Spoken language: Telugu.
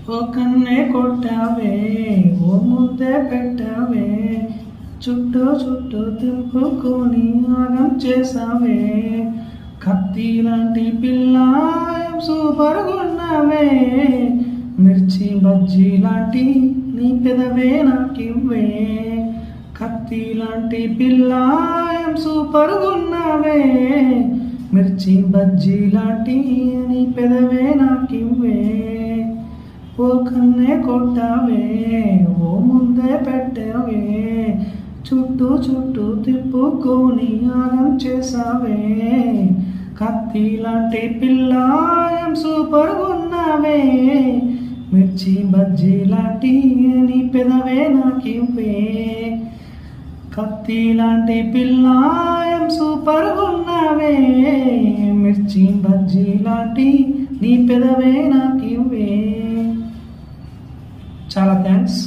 ఓ కన్నే కొట్టావే, ఓ ముద్దే పెట్టావే, చుట్టూ చుట్టూ తిప్పుకొని ఆగం చేసావే. కత్తి లాంటి పిల్లాయం సూపర్గున్నావే, మిర్చి బజ్జీ లాంటి నీ పెదవే నాకివ్వే. కత్తి లాంటి పిల్లాయం సూపర్గున్నావే, మిర్చి బజ్జీ లాంటి నీ పెదవే నాకివ్వే. ఓ కన్నే కొట్టావే, ఓ ముందే పెట్టావే, చుట్టూ చుట్టూ తిప్పుకొని ఆగం చేసావే. కత్తి లాంటి పిల్లాయం సూపర్గున్నావే, మిర్చి బజ్జీ లాంటి నీ పెదవే నాకివ్వే. కత్తి లాంటి పిల్లాయం సూపర్గున్నావే, మిర్చి బజ్జీ లాంటి నీ పెదవే నాకివ్వే. చాలా థ్యాంక్స్.